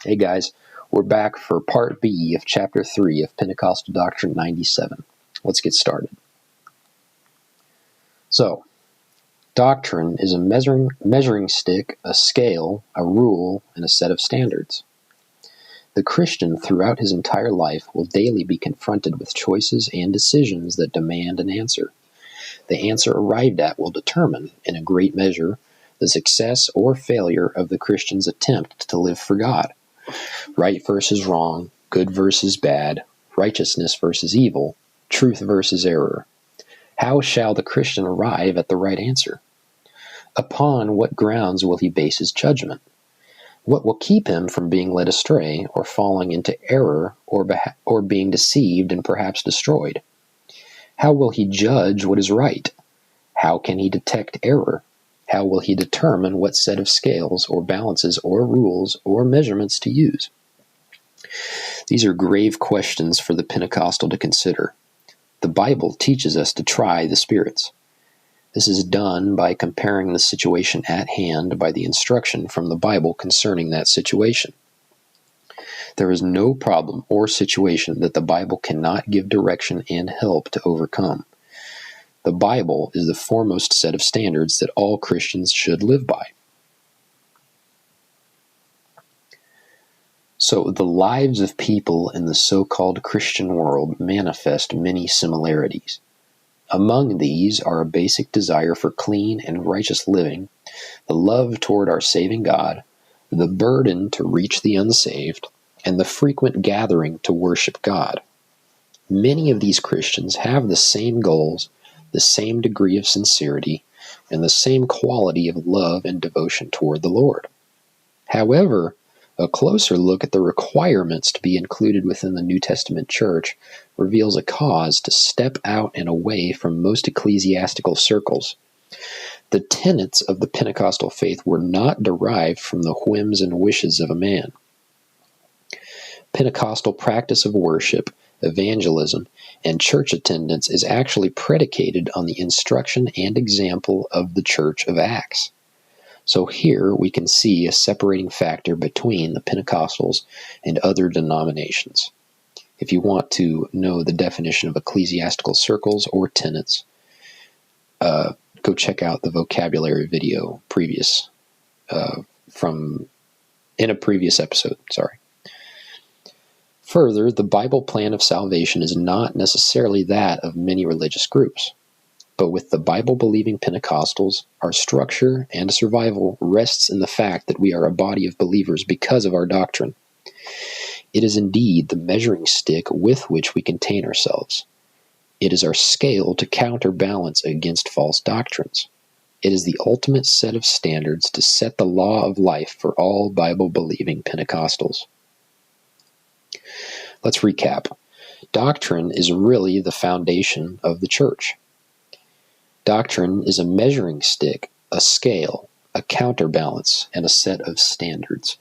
Hey guys, we're back for part B of chapter 3 of Pentecostal Doctrine 97. Let's get started. So, doctrine is a measuring stick, a scale, a rule, and a set of standards. The Christian throughout his entire life will daily be confronted with choices and decisions that demand an answer. The answer arrived at will determine, in a great measure, the success or failure of the Christian's attempt to live for God. Right versus wrong, good versus bad, righteousness versus evil, truth versus error. How shall the Christian arrive at the right answer? Upon what grounds will he base his judgment? What will keep him from being led astray or falling into error or being deceived and perhaps destroyed? How will he judge what is right? How can he detect error? How will he determine what set of scales or balances or rules or measurements to use? These are grave questions for the Pentecostal to consider. The Bible teaches us to try the spirits. This is done by comparing the situation at hand by the instruction from the Bible concerning that situation. There is no problem or situation that the Bible cannot give direction and help to overcome. The Bible is the foremost set of standards that all Christians should live by. So, the lives of people in the so-called Christian world manifest many similarities. Among these are a basic desire for clean and righteous living, the love toward our saving God, the burden to reach the unsaved, and the frequent gathering to worship God. Many of these Christians have the same goals, the same degree of sincerity, and the same quality of love and devotion toward the Lord. However, a closer look at the requirements to be included within the New Testament church reveals a cause to step out and away from most ecclesiastical circles. The tenets of the Pentecostal faith were not derived from the whims and wishes of a man. Pentecostal practice of worship, evangelism, and church attendance is actually predicated on the instruction and example of the Church of Acts. So here we can see a separating factor between the Pentecostals and other denominations. If you want to know the definition of ecclesiastical circles or tenets, go check out the vocabulary video in a previous episode. Further, the Bible plan of salvation is not necessarily that of many religious groups. But with the Bible-believing Pentecostals, our structure and survival rests in the fact that we are a body of believers because of our doctrine. It is indeed the measuring stick with which we contain ourselves. It is our scale to counterbalance against false doctrines. It is the ultimate set of standards to set the law of life for all Bible-believing Pentecostals. Let's recap. Doctrine is really the foundation of the church. Doctrine is a measuring stick, a scale, a counterbalance, and a set of standards.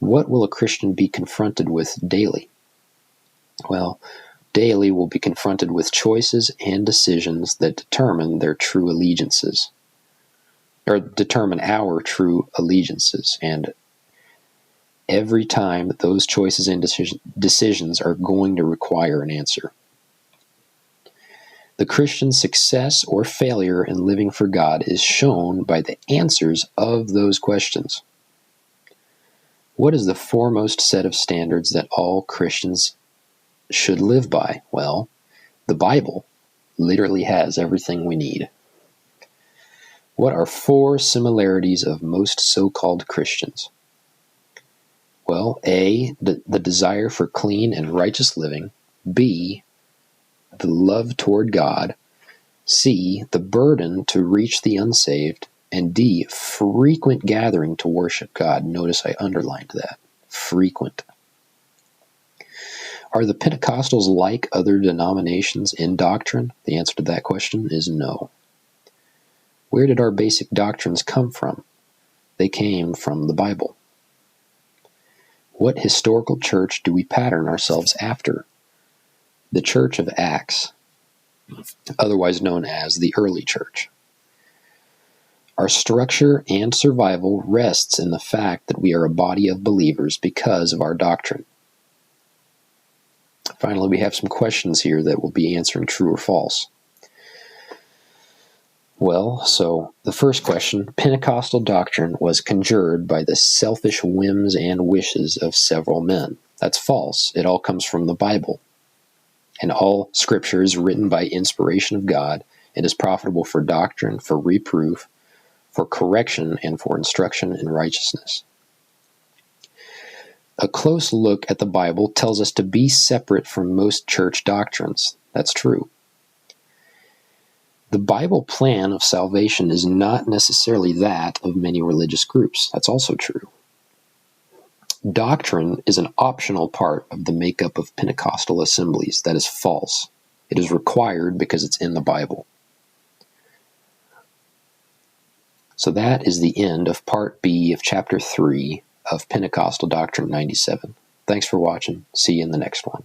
What will a Christian be confronted with daily? Well, daily we'll be confronted with choices and decisions that determine their true allegiances, or determine our true allegiances, and every time those choices and decisions are going to require an answer. The Christian's success or failure in living for God is shown by the answers of those questions. What is the foremost set of standards that all Christians should live by? Well, the Bible literally has everything we need. What are 4 similarities of most so-called Christians? Well, A, the desire for clean and righteous living. B, the love toward God. C, the burden to reach the unsaved. And D, frequent gathering to worship God. Notice I underlined that. Frequent. Are the Pentecostals like other denominations in doctrine? The answer to that question is no. Where did our basic doctrines come from? They came from the Bible. What historical church do we pattern ourselves after? The Church of Acts, otherwise known as the early church. Our structure and survival rests in the fact that we are a body of believers because of our doctrine. Finally, we have some questions here that will be answering true or false. Well, so the first question, Pentecostal doctrine was conjured by the selfish whims and wishes of several men. That's false. It all comes from the Bible. And all Scripture is written by inspiration of God. It is profitable for doctrine, for reproof, for correction, and for instruction in righteousness. A close look at the Bible tells us to be separate from most church doctrines. That's true. The Bible plan of salvation is not necessarily that of many religious groups. That's also true. Doctrine is an optional part of the makeup of Pentecostal assemblies. That is false. It is required because it's in the Bible. So that is the end of Part B of Chapter 3 of Pentecostal Doctrine 97. Thanks for watching. See you in the next one.